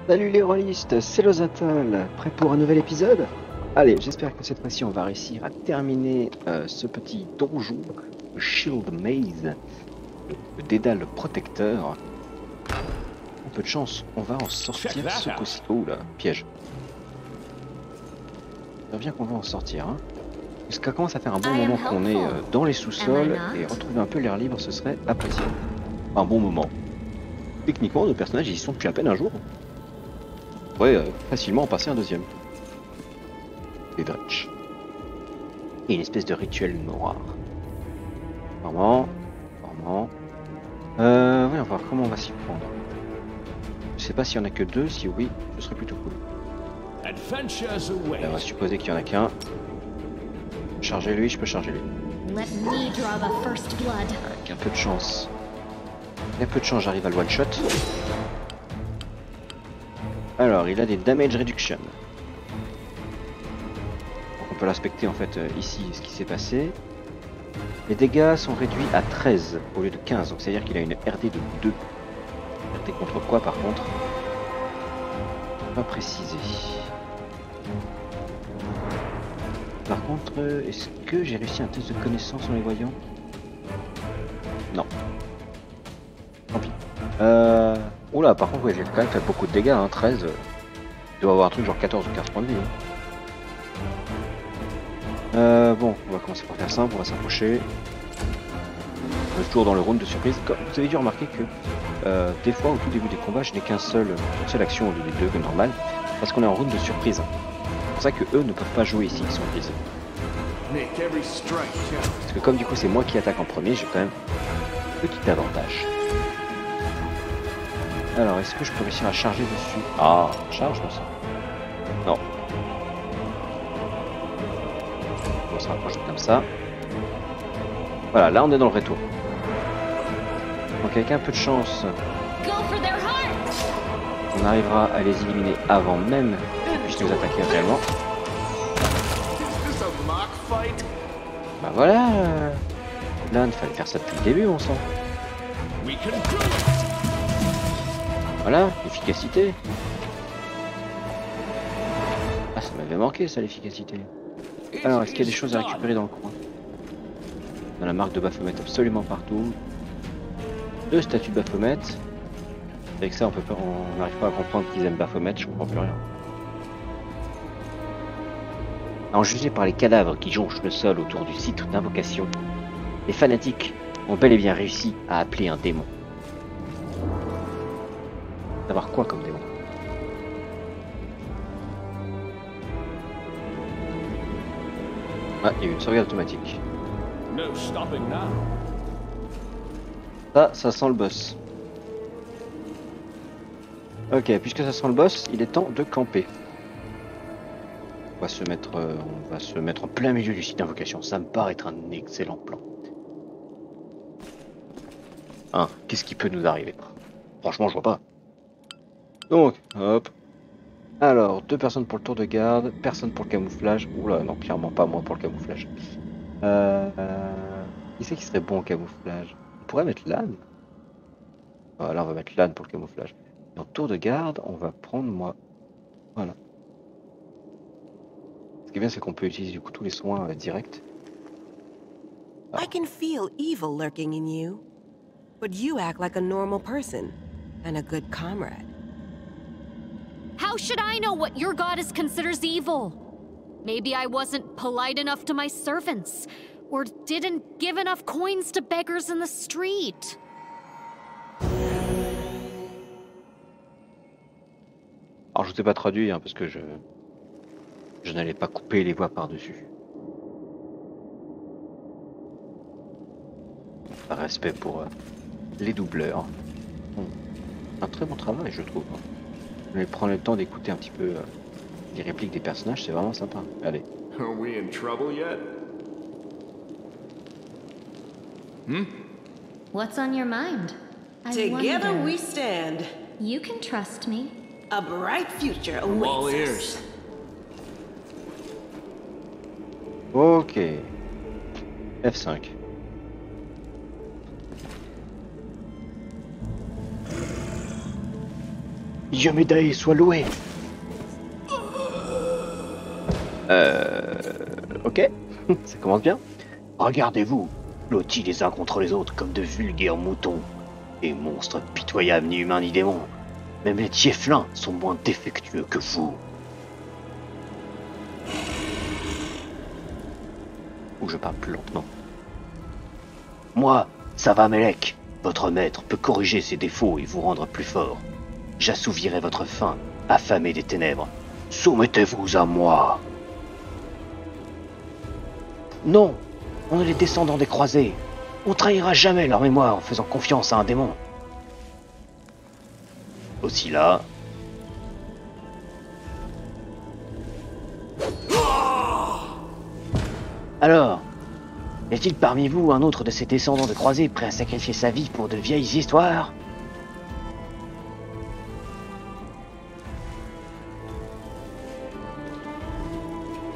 Salut les rôlistes, c'est Lozatal, prêt pour un nouvel épisode? Allez, j'espère que cette fois-ci on va réussir à terminer ce petit donjon, le Shield Maze, le dédale protecteur. Un peu de chance, on va en sortir ce coup-ci. Oh là, piège. J'espère bien qu'on va en sortir. Hein. Parce que ça commence à faire un bon moment qu'on est dans les sous-sols et retrouver un peu l'air libre, ce serait apprécié. Un bon moment. Techniquement, nos personnages ils y sont depuis à peine un jour. On pourrait facilement en passer un deuxième. Des Dretch. Et une espèce de rituel noir. Vraiment. Oui, on va voir comment on va s'y prendre. Je sais pas s'il y en a que deux, si oui, ce serait plutôt cool. Là, on va supposer qu'il y en a qu'un. Charger lui, je peux charger lui. Avec un peu de chance. Avec un peu de chance, j'arrive à le one-shot. Alors, il a des damage reduction. Donc on peut l'inspecter en fait ici ce qui s'est passé. Les dégâts sont réduits à 13 au lieu de 15, donc c'est-à-dire qu'il a une RD de 2. RD contre quoi par contre? Pas précisé. Par contre, est-ce que j'ai réussi un test de connaissance en les voyant? Non. Tant pis. Oula, par contre, ouais, j'ai quand même fait beaucoup de dégâts, hein, 13. Il doit avoir un truc genre 14 ou 15 points de vie. Hein. Bon, on va commencer par faire simple, on va s'approcher. On est toujours dans le round de surprise. Vous avez dû remarquer que des fois, au tout début des combats, je n'ai qu'une seule action au lieu des deux que normal, parce qu'on est en round de surprise. C'est pour ça que eux ne peuvent pas jouer ici, ils sont brisés. Parce que comme du coup c'est moi qui attaque en premier, j'ai quand même un petit avantage. Alors, est-ce que je peux réussir à charger dessus? Ah, charge ça. Non. On se rapproche comme ça. Voilà, là on est dans le retour. Donc avec un peu de chance, on arrivera à les éliminer avant même qu'ils puissent nous attaquer réellement. Bah voilà. Là, il fallait faire ça depuis le début, on sent. Voilà, efficacité. Ah, ça m'avait manqué ça, l'efficacité. Alors, est-ce qu'il y a des choses à récupérer dans le coin? On a la marque de Baphomet absolument partout. 2 statues de Baphomet. Avec ça, on n'arrive pas à comprendre qu'ils aiment Baphomet, je comprends plus rien. À en juger par les cadavres qui jonchent le sol autour du site d'invocation, les fanatiques ont bel et bien réussi à appeler un démon. Savoir quoi comme démon? Ah, il y a eu une sauvegarde automatique. Ça sent le boss. Ok, puisque ça sent le boss, il est temps de camper. On va se mettre en plein milieu du site d'invocation. Ça me paraît être un excellent plan. Hein, qu'est-ce qui peut nous arriver? Franchement, je vois pas. Donc, hop. Alors, 2 personnes pour le tour de garde, personne pour le camouflage. Oula, non, clairement pas moi pour le camouflage. Qui c'est qui serait bon au camouflage? On pourrait mettre l'âne. Voilà, on va mettre l'âne pour le camouflage. Et en tour de garde, on va prendre moi. Voilà. Ce qui est bien, c'est qu'on peut utiliser du coup tous les soins directs. I can feel evil lurking in you, but you act like a normal person and a good comrade. How should I know what your goddess considers evil? Maybe I wasn't polite enough to my servants, or didn't give enough coins to beggars in the street. Alors je ne t'ai pas traduit parce que je n'allais pas couper les voix par-dessus. Par respect pour les doubleurs. Un très bon travail je trouve. Mais prendre le temps d'écouter un petit peu les répliques des personnages, c'est vraiment sympa. Allez. Are we in trouble yet? What's on your mind? Together we stand. You can trust me. A bright future All awaits ears. us. Ok. F5. Yomedai soit loué. Ok, ça commence bien. Regardez-vous, blottis les uns contre les autres comme de vulgaires moutons. Des monstres pitoyables, ni humains ni démons. Même les tieflins sont moins défectueux que vous. Ou je parle plus lentement. Moi, Savamelek, votre maître, peut corriger ses défauts et vous rendre plus fort. J'assouvirai votre faim, affamé des ténèbres. Soumettez-vous à moi. Non, on est les descendants des croisés. On trahira jamais leur mémoire en faisant confiance à un démon. Aussi là... Alors, y a-t-il parmi vous un autre de ces descendants de croisés prêt à sacrifier sa vie pour de vieilles histoires?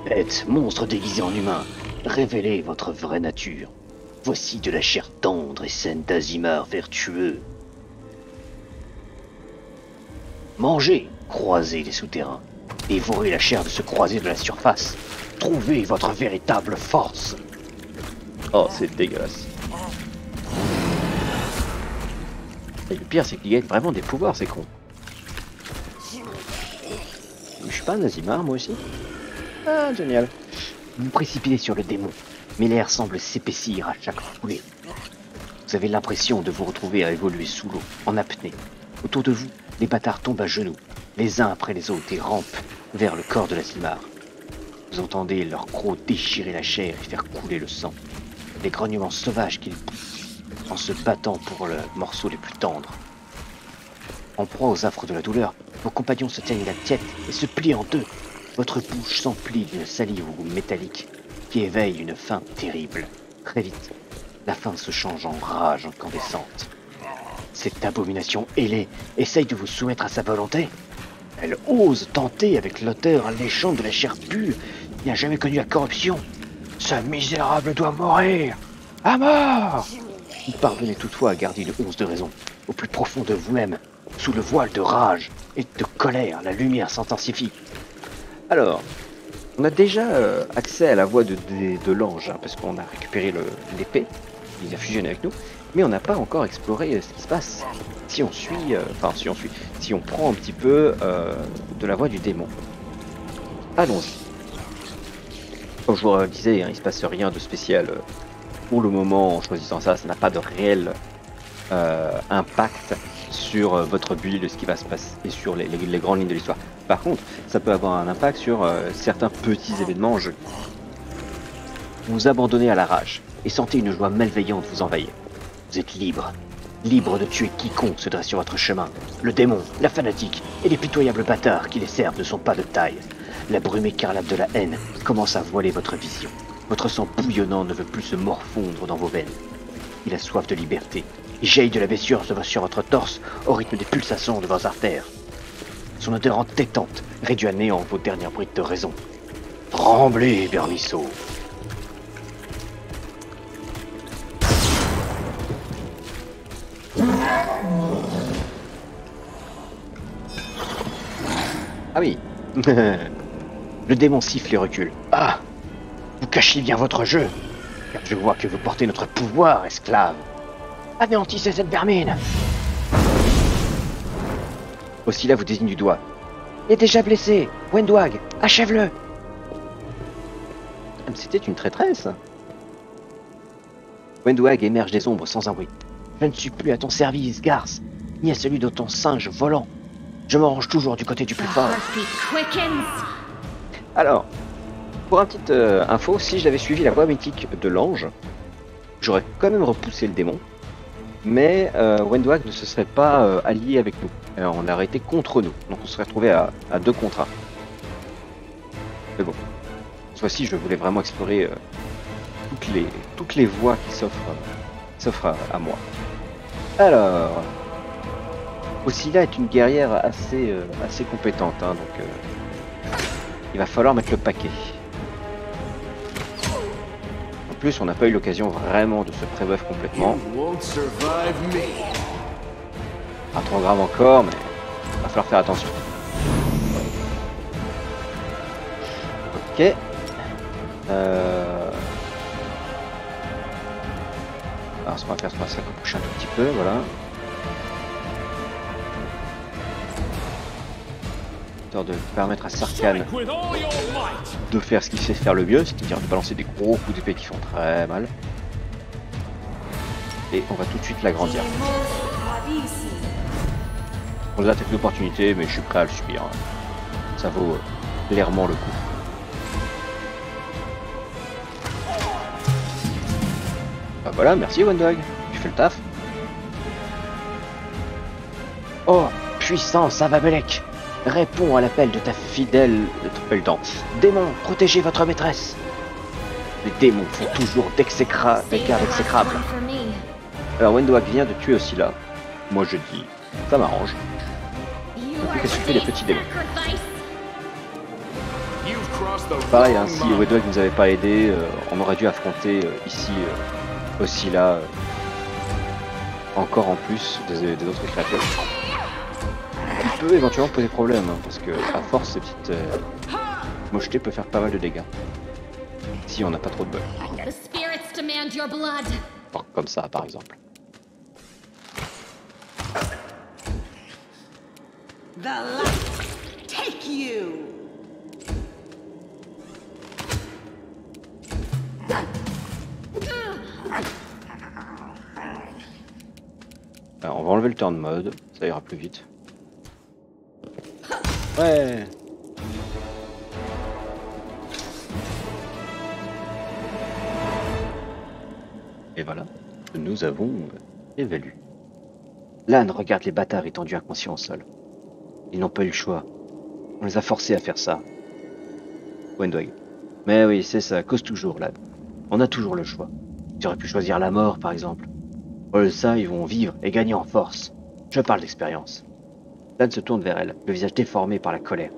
Bête, monstre déguisé en humain, révélez votre vraie nature. Voici de la chair tendre et saine d'Azimar vertueux. Mangez, croisez les souterrains. Dévorez la chair de ce croisé de la surface. Trouvez votre véritable force. Oh, c'est dégueulasse. Et le pire, c'est qu'il gagne vraiment des pouvoirs, c'est con. Je suis pas un Azimar, moi aussi. Ah, génial. Vous précipitez sur le démon, mais l'air semble s'épaissir à chaque foulée. Vous avez l'impression de vous retrouver à évoluer sous l'eau, en apnée. Autour de vous, les bâtards tombent à genoux, les uns après les autres, et rampent vers le corps de l'Azimar. Vous entendez leurs crocs déchirer la chair et faire couler le sang. Les grognements sauvages qu'ils poussent en se battant pour le morceau les plus tendres. En proie aux affres de la douleur, vos compagnons se tiennent la tête et se plient en deux. Votre bouche s'emplit d'une salive au goût métallique qui éveille une faim terrible. Très vite, la faim se change en rage incandescente. Cette abomination ailée essaye de vous soumettre à sa volonté. Elle ose tenter avec l'auteur alléchant de la chair pure qui n'a jamais connu la corruption. Ce misérable doit mourir. À mort! Vous parvenez toutefois à garder une once de raison, au plus profond de vous-même. Sous le voile de rage et de colère, la lumière s'intensifie. Alors, on a déjà accès à la voix de l'ange, hein, parce qu'on a récupéré l'épée, il a fusionné avec nous, mais on n'a pas encore exploré ce qui se passe. Si on suit, si on prend un petit peu de la voix du démon. Allons-y. Comme je vous le disais, hein, il se passe rien de spécial pour le moment en choisissant ça, ça n'a pas de réel impact sur votre build, ce qui va se passer sur les grandes lignes de l'histoire. Par contre, ça peut avoir un impact sur certains petits événements en jeu. Vous vous abandonnez à la rage et sentez une joie malveillante vous envahir. Vous êtes libre, libre de tuer quiconque se dresse sur votre chemin. Le démon, la fanatique et les pitoyables bâtards qui les servent ne sont pas de taille. La brume écarlate de la haine commence à voiler votre vision. Votre sang bouillonnant ne veut plus se morfondre dans vos veines. Il a soif de liberté. Il jaillit de la blessure sur votre torse au rythme des pulsations de vos artères. Son odeur entêtante réduit à néant vos dernières brides de raison. Tremblez, Berniceau. Ah oui. Le démon siffle et recule. Ah, vous cachez bien votre jeu, car je vois que vous portez notre pouvoir, esclave. Anéantissez cette vermine. Aussi là vous désigne du doigt. Il est déjà blessé. Wendwag, achève-le. C'était une traîtresse. Wendwag émerge des ombres sans un bruit. Je ne suis plus à ton service, Garce, ni à celui de ton singe volant. Je me range toujours du côté du plus fort. Alors, pour un petit info, si j'avais suivi la voie mythique de l'ange, j'aurais quand même repoussé le démon, mais Wendwag ne se serait pas allié avec nous. On aurait été contre nous, donc on se serait retrouvé à 2 contre 1. Mais bon, cette fois-ci, je voulais vraiment explorer toutes les voies qui s'offrent à moi. Alors, Oscilla est une guerrière assez compétente, hein, donc il va falloir mettre le paquet. En plus, on n'a pas eu l'occasion vraiment de se pré-buff complètement. Pas trop grave encore, mais Va falloir faire attention. Ok. Alors ce qu'on va faire, c'est qu'on va s'accrocher un tout petit peu, voilà. Histoire de permettre à Sarkhan de faire ce qu'il sait faire le mieux, c'est-à-dire de balancer des gros coups d'épée qui font très mal. Et on va tout de suite l'agrandir. On a attaque d'opportunité, mais je suis prêt à le subir. Ça vaut clairement le coup. Bah voilà, merci Wendog, tu fais le taf. Oh, puissant Savabelek, réponds à l'appel de ta fidèle... Pas le temps. Démon, protégez votre maîtresse. Les démons font toujours des gardes exécrables. Alors Wendog vient de tuer aussi là. Moi je dis, ça m'arrange. Donc qu'est-ce que fait les petits démons? Pareil, hein, si Wendog nous avait pas aidé, on aurait dû affronter ici aussi là encore en plus des autres créatures. Il peut éventuellement poser problème, hein, parce que à force ces petites mochetés peuvent faire pas mal de dégâts. Si on n'a pas trop de bol. Comme ça par exemple. The light take you. Alors, on va enlever le turn mode, ça ira plus vite. Ouais. Et voilà, nous avons évalué. Lan regarde les bâtards étendus inconscients au sol. Ils n'ont pas eu le choix. On les a forcés à faire ça. Wendog. Mais oui, c'est ça, cause toujours, Lan. On a toujours le choix. Tu aurais pu choisir la mort, par exemple. Au lieu de ça, ils vont vivre et gagner en force. Je parle d'expérience. Lan se tourne vers elle, le visage déformé par la colère.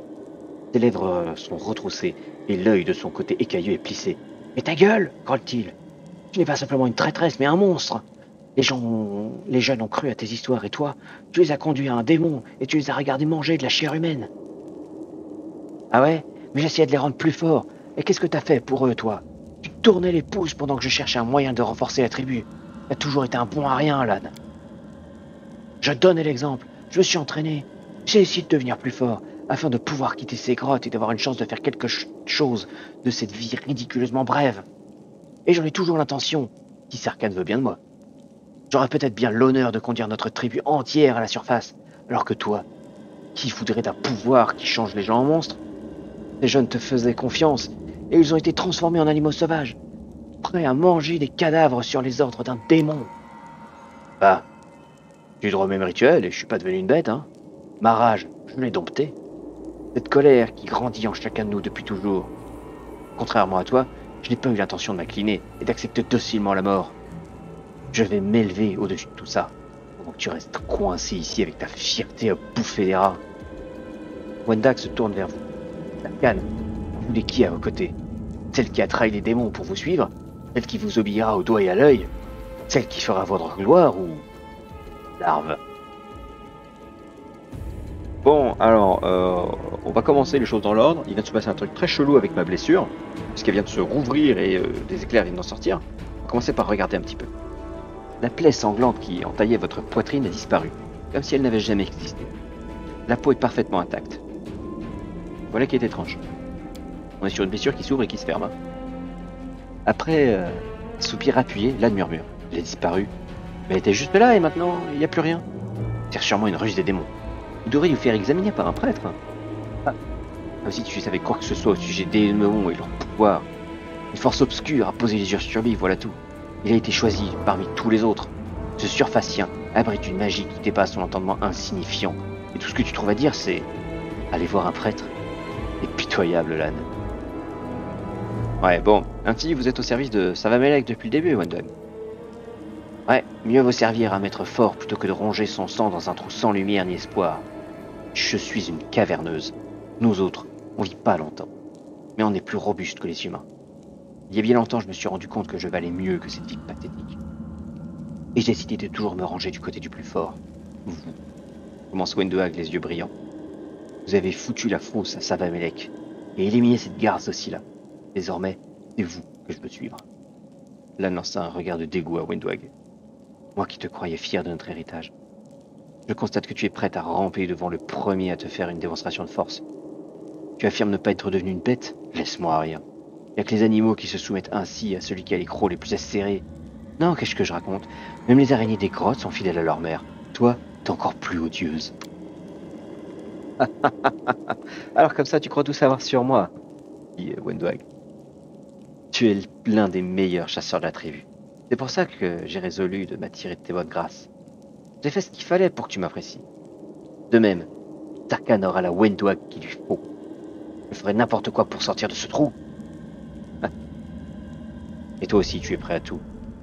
Ses lèvres sont retroussées et l'œil de son côté écailleux est plissé. « Mais ta gueule !» grogne-t-il. « Tu n'es pas simplement une traîtresse, mais un monstre. Les jeunes ont cru à tes histoires et toi, tu les as conduits à un démon et tu les as regardés manger de la chair humaine. » Ah ouais? Mais j'essayais de les rendre plus forts. Et qu'est-ce que t'as fait pour eux, toi? Tu tournais les pouces pendant que je cherchais un moyen de renforcer la tribu. T'as toujours été un bon à rien, Lan. Je donnais l'exemple. Je me suis entraîné. J'ai essayé de devenir plus fort, afin de pouvoir quitter ces grottes et d'avoir une chance de faire quelque chose de cette vie ridiculeusement brève. Et j'en ai toujours l'intention, si Sarkhan veut bien de moi. J'aurais peut-être bien l'honneur de conduire notre tribu entière à la surface, alors que toi, qui voudrais d'un pouvoir qui change les gens en monstres? Les jeunes te faisaient confiance, et ils ont été transformés en animaux sauvages, prêts à manger des cadavres sur les ordres d'un démon. Bah, j'ai droit au même rituel et je suis pas devenu une bête, hein. Ma rage, je l'ai domptée. Cette colère qui grandit en chacun de nous depuis toujours. Contrairement à toi, je n'ai pas eu l'intention de m'incliner et d'accepter docilement la mort. Je vais m'élever au-dessus de tout ça, pendant que tu restes coincé ici avec ta fierté à bouffer des rats. Wendog se tourne vers vous. Sarkhan, vous voulez qui à vos côtés? Celle qui a trahi les démons pour vous suivre? Celle qui vous obéira au doigt et à l'œil? Celle qui fera votre gloire ou... larve? Bon, alors, on va commencer les choses dans l'ordre. Il vient de se passer un truc très chelou avec ma blessure, puisqu'elle vient de se rouvrir et des éclairs viennent d'en sortir. On va commencer par regarder un petit peu. La plaie sanglante qui entaillait votre poitrine a disparu, comme si elle n'avait jamais existé. La peau est parfaitement intacte. Voilà qui est étrange. On est sur une blessure qui s'ouvre et qui se ferme. Hein. Après, un soupir appuyé, Lan murmure. Elle a disparu. Mais elle était juste là et maintenant, il n'y a plus rien. C'est sûrement une ruse des démons. Vous devriez vous faire examiner par un prêtre. Ah, comme si tu savais quoi que ce soit au sujet des démons et leur pouvoir. Une force obscure a posé les yeux sur lui, voilà tout. Il a été choisi parmi tous les autres. Ce surfacien abrite une magie qui dépasse ton entendement insignifiant. Et tout ce que tu trouves à dire, c'est... aller voir un prêtre. C'est pitoyable, Lan. Ouais, bon, ainsi vous êtes au service de Savabelek depuis le début, Wendog. Ouais, mieux vaut servir un maître fort plutôt que de ronger son sang dans un trou sans lumière ni espoir. Je suis une caverneuse. Nous autres, on vit pas longtemps. Mais on est plus robuste que les humains. Il y a bien longtemps, je me suis rendu compte que je valais mieux que cette vie pathétique. Et j'ai décidé de toujours me ranger du côté du plus fort. Vous. commence Wendell les yeux brillants. Vous avez foutu la fausse à Savamelek et éliminé cette garce aussi là. Désormais, c'est vous que je veux suivre. Lan lança un regard de dégoût à Wendell. Moi qui te croyais fier de notre héritage. Je constate que tu es prête à ramper devant le premier à te faire une démonstration de force. Tu affirmes ne pas être devenu une bête? Laisse-moi rire. Il n'y a que les animaux qui se soumettent ainsi à celui qui a les crocs les plus acérés. Non, qu'est-ce que je raconte? Même les araignées des grottes sont fidèles à leur mère. Toi, t'es encore plus odieuse. Alors comme ça, tu crois tout savoir sur moi, dit Wendell. Tu es l'un des meilleurs chasseurs de la tribu. C'est pour ça que j'ai résolu de m'attirer de tes bonnes grâces. J'ai fait ce qu'il fallait pour que tu m'apprécies. De même, Tarkan aura la Wendell qu'il lui faut. Je ferai n'importe quoi pour sortir de ce trou. Et toi aussi, tu es prêt à tout.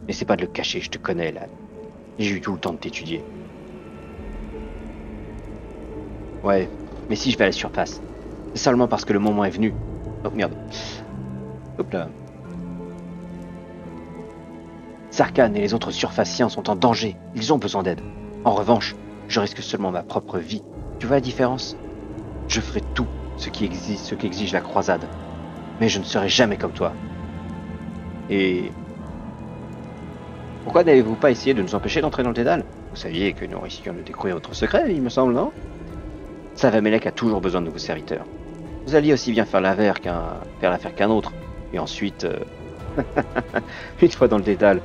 N'essaie pas de le cacher, je te connais, là. J'ai eu tout le temps de t'étudier. Ouais, mais si je vais à la surface, c'est seulement parce que le moment est venu. Oh merde. Hop là. Sarkhan et les autres surfaciens sont en danger. Ils ont besoin d'aide. En revanche, je risque seulement ma propre vie. Tu vois la différence? Je ferai tout ce qu'exige la croisade. Mais je ne serai jamais comme toi. Et... pourquoi n'avez-vous pas essayé de nous empêcher d'entrer dans le dédale? Vous saviez que nous risquions de découvrir votre secret, il me semble, non? Savamelek a toujours besoin de nouveaux serviteurs. Vous alliez aussi bien faire l'affaire qu'un autre. Et ensuite... une fois dans le dédale...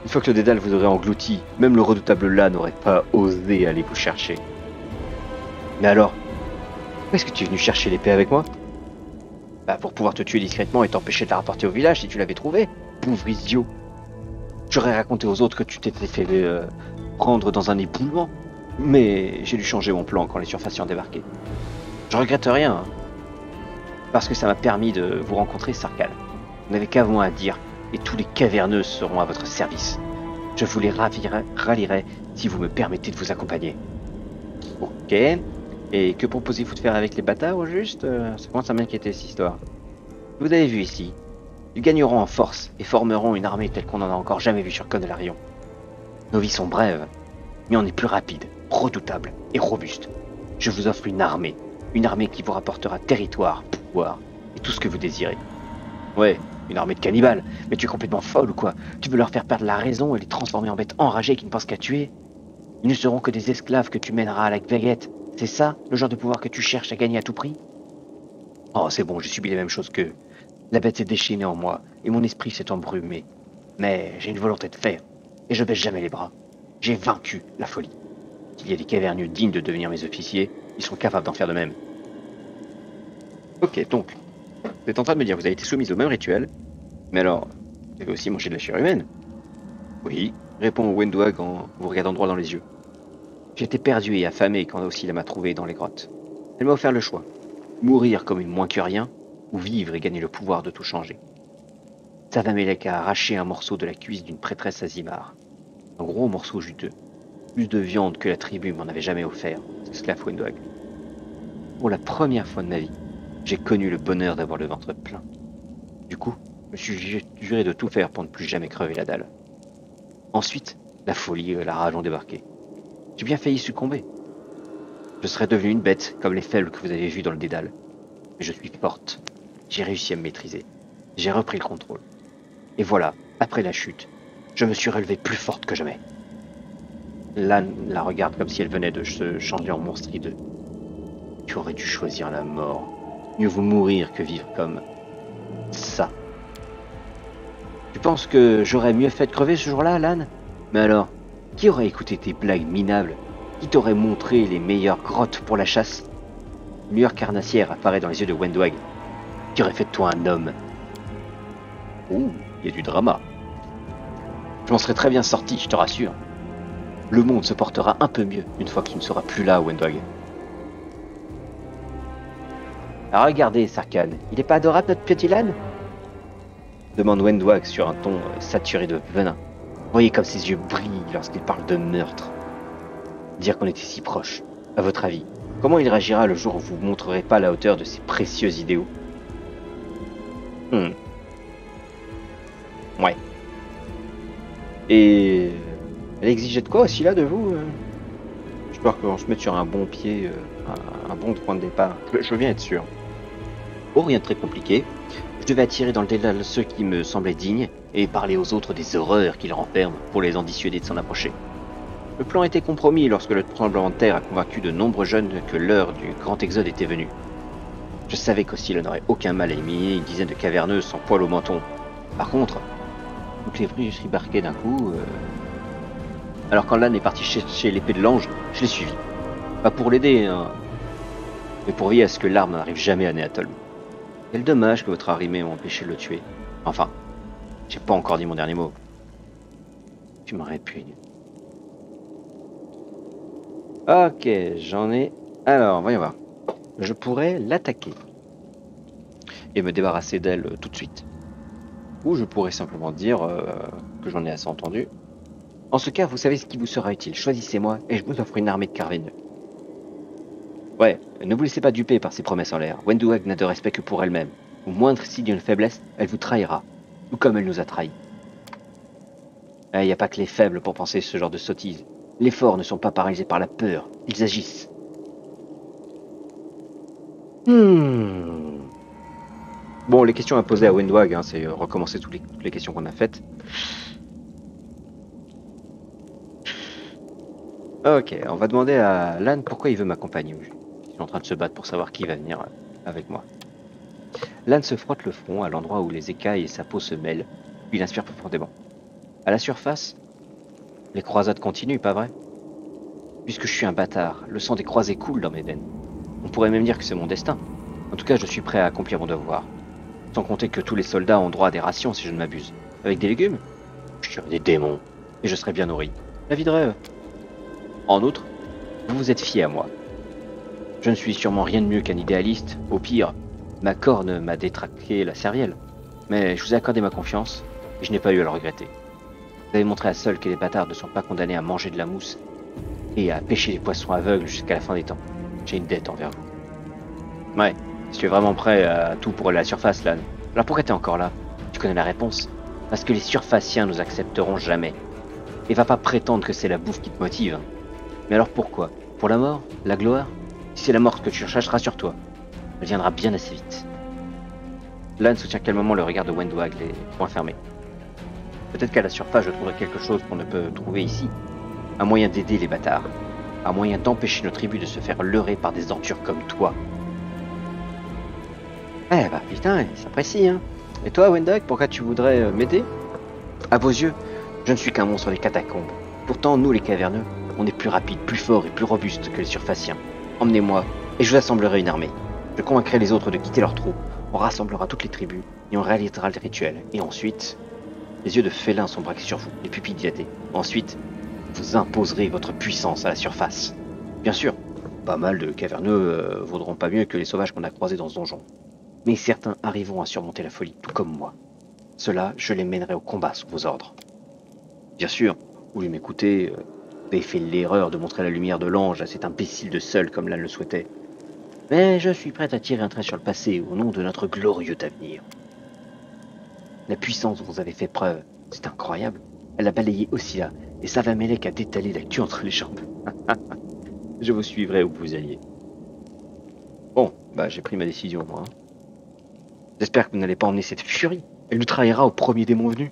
Une fois que le dédale vous aurait englouti, même le redoutable là n'aurait pas osé aller vous chercher. Mais alors, pourquoi est-ce que tu es venu chercher l'épée avec moi? Bah pour pouvoir te tuer discrètement et t'empêcher de la rapporter au village si tu l'avais trouvée. Pauvre idiot. J'aurais raconté aux autres que tu t'étais fait prendre dans un éboulement. Mais j'ai dû changer mon plan quand les surfaciens ont débarqué. Je regrette rien. Hein, parce que ça m'a permis de vous rencontrer, Sarkhan. Vous n'avez qu'à moi à dire, et tous les caverneux seront à votre service. Je vous les rallierai si vous me permettez de vous accompagner. Ok. Et que proposez-vous de faire avec les bâtards au juste? Ça commence à m'inquiéter cette histoire. Vous avez vu ici. Ils gagneront en force et formeront une armée telle qu'on n'en a encore jamais vu sur Condelarion. Nos vies sont brèves, mais on est plus rapide, redoutable et robuste. Je vous offre une armée qui vous rapportera territoire, pouvoir et tout ce que vous désirez. Ouais, une armée de cannibales, mais tu es complètement folle ou quoi? Tu veux leur faire perdre la raison et les transformer en bêtes enragées qui ne pensent qu'à tuer? Ils ne seront que des esclaves que tu mèneras à la baguette. C'est ça, le genre de pouvoir que tu cherches à gagner à tout prix? Oh, c'est bon, j'ai subi les mêmes choses qu'eux. La bête s'est déchaînée en moi, et mon esprit s'est embrumé. Mais j'ai une volonté de faire, et je baisse jamais les bras. J'ai vaincu la folie. S'il y a des caverneux dignes de devenir mes officiers, ils sont capables d'en faire de même. Ok, donc, vous êtes en train de me dire que vous avez été soumise au même rituel, mais alors, vous avez aussi mangé de la chair humaine? Oui, répond Wendell en vous regardant droit dans les yeux. J'étais perdu et affamé quand Oscilla m'a trouvé dans les grottes. Elle m'a offert le choix. Mourir comme une moins que rien, ou vivre et gagner le pouvoir de tout changer. Savamelek a arraché un morceau de la cuisse d'une prêtresse Azimar. Un gros morceau juteux. Plus de viande que la tribu m'en avait jamais offert, s'exclame Wendell. Pour la première fois de ma vie, j'ai connu le bonheur d'avoir le ventre plein. Du coup, je me suis juré de tout faire pour ne plus jamais crever la dalle. Ensuite, la folie et la rage ont débarqué. J'ai bien failli succomber. Je serais devenu une bête, comme les faibles que vous avez vus dans le dédale. Mais je suis forte. J'ai réussi à me maîtriser. J'ai repris le contrôle. Et voilà, après la chute, je me suis relevée plus forte que jamais. Lan la regarde comme si elle venait de se changer en monstre hideux. Tu aurais dû choisir la mort. Mieux vaut mourir que vivre comme... ça. Tu penses que j'aurais mieux fait de crever ce jour-là, Lan? Mais alors, qui aurait écouté tes blagues minables? Qui t'aurait montré les meilleures grottes pour la chasse? Une lueur carnassière apparaît dans les yeux de Wendell. Qui aurait fait de toi un homme? Ouh, il y a du drama. Je m'en serais très bien sorti, je te rassure. Le monde se portera un peu mieux une fois que tu ne seras plus là, Wendell. Ah, regardez, Sarkhan, il est pas adorable notre petit Lan? Demande Wendell sur un ton saturé de venin. Voyez comme ses yeux brillent lorsqu'il parle de meurtre. Dire qu'on était si proches. À votre avis, comment il réagira le jour où vous ne montrerez pas la hauteur de ses précieux idéaux? Ouais. Et... elle exigeait de quoi aussi là de vous? Histoire qu'on se mette sur un bon pied, un bon point de départ. Je veux bien être sûr. Oh, rien de très compliqué. Je devais attirer dans le délai ceux qui me semblaient dignes et parler aux autres des horreurs qui les renferment pour les en dissuader de s'en approcher. Le plan était compromis lorsque le tremblement de terre a convaincu de nombreux jeunes que l'heure du grand exode était venue. Je savais qu'Oscille n'aurait aucun mal à éliminer une dizaine de caverneux sans poil au menton. Par contre, toutes les bruits ribarquaient d'un coup. Alors quand l'âne est parti chercher l'épée de l'ange, je l'ai suivi. Pas pour l'aider, hein, mais pour veiller à ce que l'arme n'arrive jamais à Néatol. Quel dommage que votre arrimée m'ait empêché de le tuer. Enfin, j'ai pas encore dit mon dernier mot. Tu me répugnes. Ok, j'en ai. Alors, voyons voir. Je pourrais l'attaquer et me débarrasser d'elle tout de suite. Ou je pourrais simplement dire que j'en ai assez entendu. En ce cas, vous savez ce qui vous sera utile. Choisissez-moi et je vous offre une armée de carvines. Ouais, ne vous laissez pas duper par ces promesses en l'air. Wenduag n'a de respect que pour elle-même. Au moindre signe d'une faiblesse, elle vous trahira. Tout comme elle nous a trahis. Il n'y a pas que les faibles pour penser ce genre de sottises. Les forts ne sont pas paralysés par la peur. Ils agissent. Bon, les questions à poser à Wenduag, hein, c'est recommencer toutes les questions qu'on a faites. Ok, on va demander à Lan pourquoi il veut m'accompagner. Ils sont en train de se battre pour savoir qui va venir avec moi. Lan se frotte le front à l'endroit où les écailles et sa peau se mêlent, puis il inspire profondément. À la surface, les croisades continuent, pas vrai? Puisque je suis un bâtard, le sang des croisés coule dans mes veines. On pourrait même dire que c'est mon destin. En tout cas, je suis prêt à accomplir mon devoir. Sans compter que tous les soldats ont droit à des rations si je ne m'abuse. Avec des légumes? Je suis des démons, et je serai bien nourri. La vie de rêve. En outre, vous vous êtes fié à moi. Je ne suis sûrement rien de mieux qu'un idéaliste. Au pire, ma corne m'a détraqué la cervielle. Mais je vous ai accordé ma confiance, et je n'ai pas eu à le regretter. Vous avez montré à Seul que les bâtards ne sont pas condamnés à manger de la mousse et à pêcher les poissons aveugles jusqu'à la fin des temps. J'ai une dette envers vous. Ouais, si tu es vraiment prêt à tout pour aller à la surface, Lan. Alors pourquoi t'es encore là? Tu connais la réponse? Parce que les surfaciens nous accepteront jamais. Et va pas prétendre que c'est la bouffe qui te motive. Hein. Mais alors pourquoi? Pour la mort? La gloire? Si c'est la mort que tu recherches, rassure-toi. Elle viendra bien assez vite. Lan soutient calmement le regard de Wenduag, les poings fermés. Peut-être qu'à la surface, je trouverai quelque chose qu'on ne peut trouver ici. Un moyen d'aider les bâtards. Un moyen d'empêcher nos tribus de se faire leurrer par des ordures comme toi. Eh bah putain, il s'apprécie, hein. Et toi, Wenduag, pourquoi tu voudrais m'aider? À vos yeux, je ne suis qu'un monstre des catacombes. Pourtant, nous, les caverneux, on est plus rapides, plus forts et plus robustes que les surfaciens. Emmenez-moi, et je vous assemblerai une armée. Je convaincrai les autres de quitter leur trou. On rassemblera toutes les tribus, et on réalisera le rituel. Et ensuite, les yeux de félin sont braqués sur vous, les pupilles dilatées. Ensuite, vous imposerez votre puissance à la surface. Bien sûr, pas mal de caverneux vaudront pas mieux que les sauvages qu'on a croisés dans ce donjon. Mais certains arriveront à surmonter la folie, tout comme moi. Ceux-là, je les mènerai au combat sous vos ordres. Bien sûr, vous voulez m'écouter, vous avez fait l'erreur de montrer la lumière de l'ange à cet imbécile de Seul comme Lan le souhaitait. Mais je suis prêt à tirer un trait sur le passé au nom de notre glorieux avenir. La puissance dont vous avez fait preuve, c'est incroyable. Elle a balayé Oscilla et Savamelek a détalé l'actu entre les jambes. Je vous suivrai où vous alliez. Bon, bah j'ai pris ma décision moi. Hein. J'espère que vous n'allez pas emmener cette furie. Elle nous trahira au premier démon venu.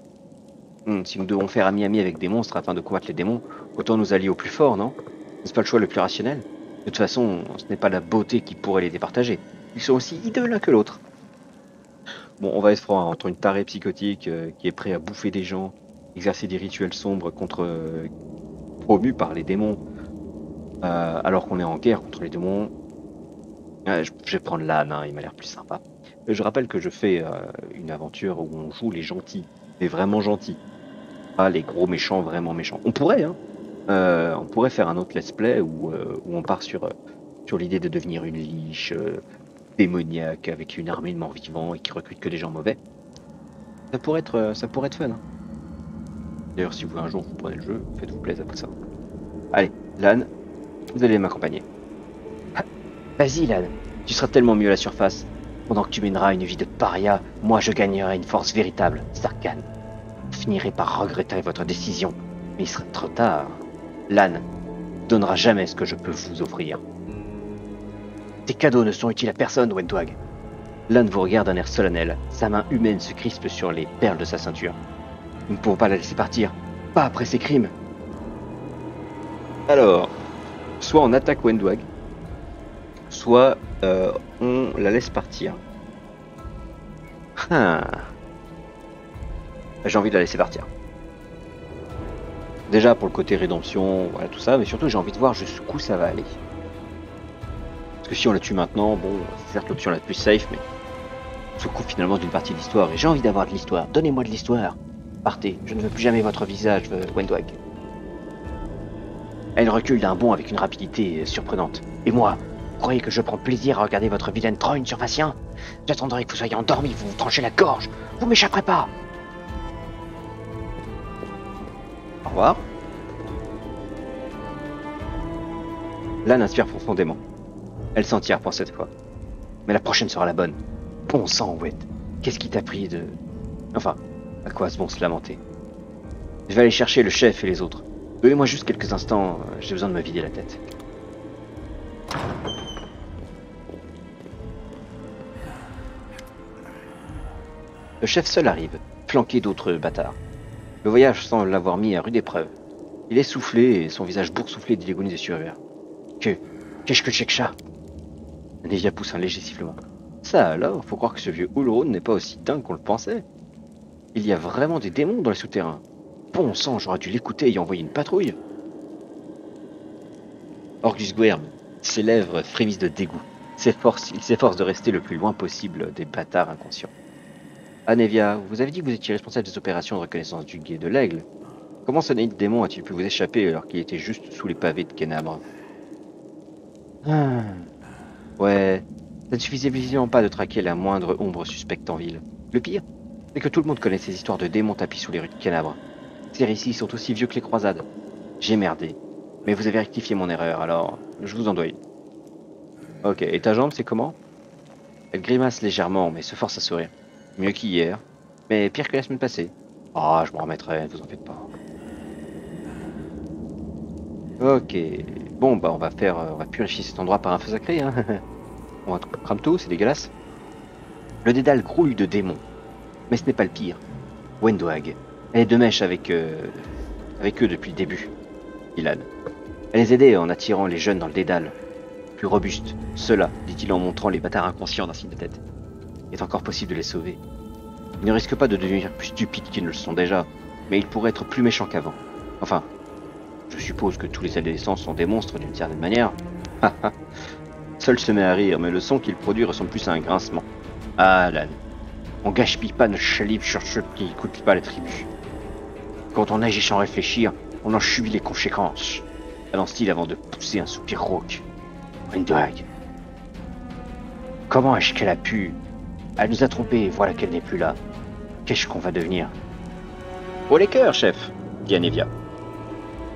Si nous devons faire ami-ami avec des monstres afin de combattre les démons, autant nous allier au plus fort, non? N'est-ce pas le choix le plus rationnel? De toute façon, ce n'est pas la beauté qui pourrait les départager. Ils sont aussi hideux l'un que l'autre. Bon, on va être franc, hein, entre une tarée psychotique qui est prêt à bouffer des gens, exercer des rituels sombres contre promus par les démons, alors qu'on est en guerre contre les démons. Je vais prendre Lan, hein, il m'a l'air plus sympa. Je rappelle que je fais une aventure où on joue les gentils, mais vraiment gentils. Pas les gros méchants, vraiment méchants. On pourrait, hein. On pourrait faire un autre let's play où on part sur l'idée de devenir une liche démoniaque avec une armée de morts vivants et qui recrute que des gens mauvais. Ça pourrait être fun. Hein. D'ailleurs, si vous un jour vous prenez le jeu, faites-vous plaisir après ça. Allez, Lan, vous allez m'accompagner. Ah, vas-y, Lan, tu seras tellement mieux à la surface. Pendant que tu mèneras une vie de paria, moi je gagnerai une force véritable, Sarkhan. Vous finirez par regretter votre décision, mais il sera trop tard. Lan, donnera jamais ce que je peux vous offrir. Tes cadeaux ne sont utiles à personne, Wentwag. L'un vous regarde d'un air solennel. Sa main humaine se crispe sur les perles de sa ceinture. Nous ne pouvons pas la laisser partir. Pas après ses crimes. Alors, soit on attaque Wentwag, soit on la laisse partir. J'ai envie de la laisser partir. Déjà pour le côté rédemption, voilà tout ça, mais surtout j'ai envie de voir jusqu'où ça va aller. Parce que si on la tue maintenant, bon, c'est certes l'option la plus safe, mais on se coupe finalement d'une partie de l'histoire. Et j'ai envie d'avoir de l'histoire. Donnez-moi de l'histoire. Partez, je ne veux plus jamais votre visage, Wentwag. Elle recule d'un bond avec une rapidité surprenante. Et moi, vous croyez que je prends plaisir à regarder votre vilaine trogne surfacien? J'attendrai que vous soyez endormi, vous vous tranchez la gorge. Vous m'échapperez pas. Au revoir. Lan inspire profondément. Elle s'en tire pour cette fois. Mais la prochaine sera la bonne. Bon sang, Wet. Qu'est-ce qui t'a pris de... Enfin, à quoi se bon se lamenter? Je vais aller chercher le chef et les autres. Donnez-moi juste quelques instants, j'ai besoin de me vider la tête. Le chef seul arrive, flanqué d'autres bâtards. Le voyage semble l'avoir mis à rude épreuve. Il est soufflé et son visage boursouflé d'illégonie des survivants. Qu'est-ce que c'est que ça? Nevia pousse un léger sifflement. Ça alors, faut croire que ce vieux Ulrone n'est pas aussi dingue qu'on le pensait. Il y a vraiment des démons dans les souterrains. Bon sang, j'aurais dû l'écouter et y envoyer une patrouille. Orgus Guerm, ses lèvres frémissent de dégoût. Il s'efforce de rester le plus loin possible des bâtards inconscients. Ah Nevia, vous avez dit que vous étiez responsable des opérations de reconnaissance du guet de l'aigle. Comment ce naïf démon a-t-il pu vous échapper alors qu'il était juste sous les pavés de Kenabres? Ouais, ça ne suffisait visiblement pas de traquer la moindre ombre suspecte en ville. Le pire, c'est que tout le monde connaît ces histoires de démons tapis sous les rues de Kenabres. Ces récits sont aussi vieux que les croisades. J'ai merdé. Mais vous avez rectifié mon erreur, alors je vous en dois une. Ok, et ta jambe, c'est comment? Elle grimace légèrement, mais se force à sourire. Mieux qu'hier, mais pire que la semaine passée. Ah, je m'en remettrai, vous en faites pas. Ok, bon bah on va purifier cet endroit par un feu sacré, hein. On crame tout, c'est dégueulasse. Le dédale grouille de démons. Mais ce n'est pas le pire. Wentwag, elle est de mèche avec eux depuis le début. Ilan. Elle les aidait en attirant les jeunes dans le dédale. Plus robustes, ceux-là, dit-il en montrant les bâtards inconscients d'un signe de tête. Il est encore possible de les sauver. Ils ne risquent pas de devenir plus stupides qu'ils ne le sont déjà, mais ils pourraient être plus méchants qu'avant. Enfin, je suppose que tous les adolescents sont des monstres d'une certaine manière. Seul se met à rire, mais le son qu'il produit ressemble plus à un grincement. Ah, Lan, on gaspille pas notre salive sur ceux qui n'écoutent pas la tribu. Quand on agit sans réfléchir, on en subit les conséquences. Balance-t-il avant de pousser un soupir rauque. Wentwag. Comment est-ce qu'elle a pu... Elle nous a trompés, voilà qu'elle n'est plus là. Qu'est-ce qu'on va devenir? Oh les cœurs, chef, dit Anevia.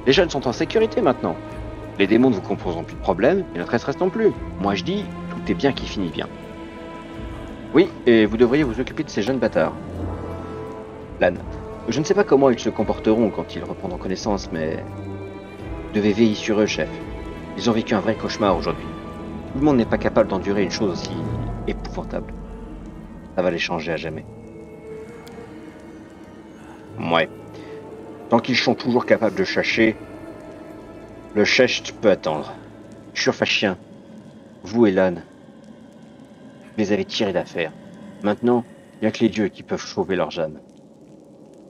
Les jeunes sont en sécurité maintenant. Les démons ne vous composeront plus de problème, et notre stress non plus. Moi je dis, tout est bien qui finit bien. Oui, et vous devriez vous occuper de ces jeunes bâtards. Lan, je ne sais pas comment ils se comporteront quand ils reprendront connaissance, mais... Vous devez veiller sur eux, chef. Ils ont vécu un vrai cauchemar aujourd'hui. Tout le monde n'est pas capable d'endurer une chose aussi épouvantable. Ça va les changer à jamais. Ouais. Tant qu'ils sont toujours capables de chercher, le chest peut attendre. Surfachien, vous et Lan, vous les avez tirés d'affaire. Maintenant, il n'y a que les dieux qui peuvent sauver leurs âmes.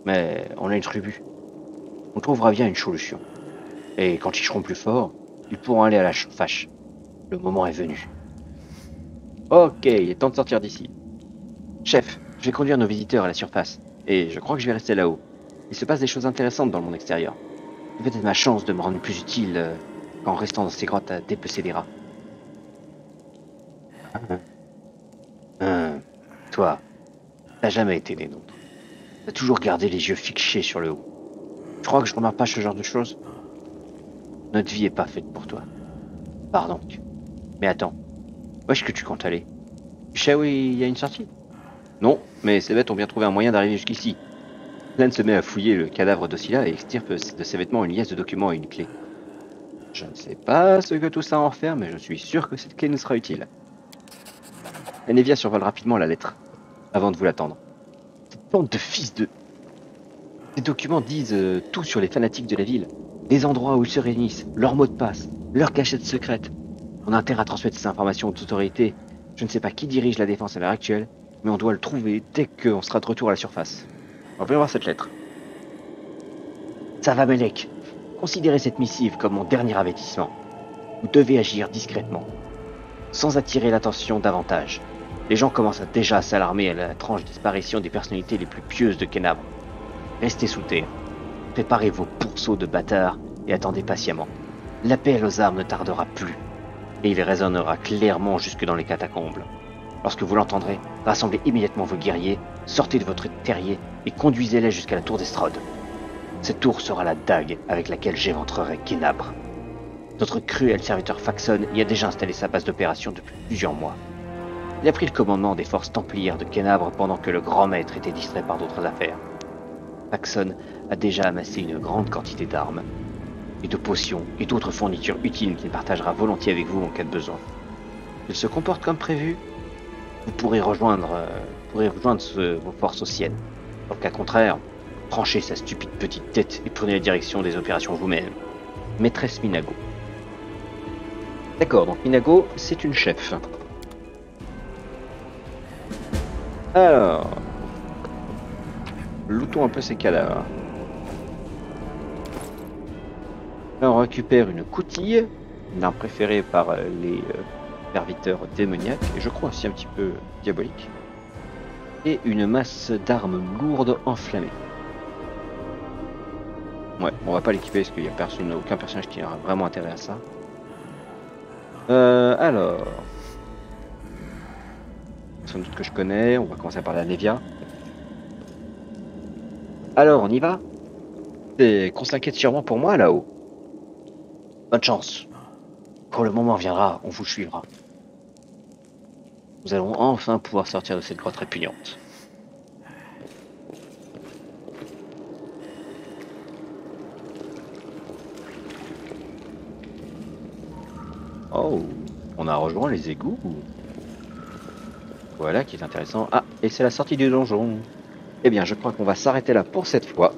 Mais on a une tribu. On trouvera bien une solution. Et quand ils seront plus forts, ils pourront aller à la fâche. Le moment est venu. Ok, il est temps de sortir d'ici. Chef, je vais conduire nos visiteurs à la surface. Et je crois que je vais rester là-haut. Il se passe des choses intéressantes dans le monde extérieur. C'est peut-être ma chance de me rendre plus utile qu'en restant dans ces grottes à dépecer des rats. Toi, t'as jamais été des nôtres. T'as toujours gardé les yeux fixés sur le haut. Je crois que je remarque pas ce genre de choses. Notre vie est pas faite pour toi. Pardon. Mais attends, où est-ce que tu comptes aller? Tu sais où il y a une sortie? Non, mais ces bêtes ont bien trouvé un moyen d'arriver jusqu'ici. Lan se met à fouiller le cadavre d'Ossila et extirpe de ses vêtements une liasse de documents et une clé. Je ne sais pas ce que tout ça renferme, mais je suis sûr que cette clé nous sera utile. Anevia survole rapidement la lettre, avant de vous l'attendre. Cette bande de fils de... Ces documents disent tout sur les fanatiques de la ville. Les endroits où ils se réunissent, leurs mots de passe, leurs cachettes secrètes. On a intérêt à transmettre ces informations aux autorités. Je ne sais pas qui dirige la défense à l'heure actuelle, mais on doit le trouver dès qu'on sera de retour à la surface. On va voir cette lettre. Ça va, Melek. Considérez cette missive comme mon dernier avertissement. Vous devez agir discrètement, sans attirer l'attention davantage. Les gens commencent déjà à s'alarmer à la étrange disparition des personnalités les plus pieuses de Kenabres. Restez sous terre. Préparez vos pourceaux de bâtards et attendez patiemment. L'appel aux armes ne tardera plus, et il résonnera clairement jusque dans les catacombes. Lorsque vous l'entendrez, rassemblez immédiatement vos guerriers, sortez de votre terrier et conduisez-les jusqu'à la tour d'Estrode. Cette tour sera la dague avec laquelle j'éventrerai Kenabre. Notre cruel serviteur Faxon y a déjà installé sa base d'opération depuis plusieurs mois. Il a pris le commandement des forces templières de Kenabre pendant que le grand maître était distrait par d'autres affaires. Faxon a déjà amassé une grande quantité d'armes, et de potions et d'autres fournitures utiles qu'il partagera volontiers avec vous en cas de besoin. S'il se comporte comme prévu, vous pourrez rejoindre vos forces aux siennes. Dans le cas contraire, tranchez sa stupide petite tête et prenez la direction des opérations vous-même. Maîtresse Minago. D'accord, donc Minago, c'est une chef. Alors, lootons un peu ces cadavres. Là, on récupère une coutille, une arme préférée par les serviteurs démoniaques, et je crois aussi un petit peu diabolique, et une masse d'armes lourdes enflammées. Ouais, on va pas l'équiper parce qu'il n'y a aucun personnage qui a vraiment intérêt à ça. Alors... Sans doute que je connais, on va commencer par la Nevia. Alors, on y va? C'est qu'on s'inquiète sûrement pour moi là-haut. Bonne chance. Quand le moment viendra, on vous suivra. Nous allons enfin pouvoir sortir de cette grotte répugnante. Oh, on a rejoint les égouts. Voilà qui est intéressant. Ah, et c'est la sortie du donjon. Eh bien, je crois qu'on va s'arrêter là pour cette fois.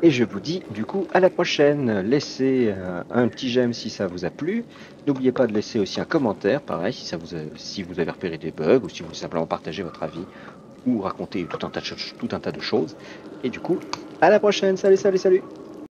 Et je vous dis du coup à la prochaine. Laissez un petit j'aime si ça vous a plu. N'oubliez pas de laisser aussi un commentaire, pareil, si vous avez repéré des bugs ou si vous voulez simplement partager votre avis ou raconter tout un tas de choses. Et du coup, à la prochaine. Salut, salut, salut.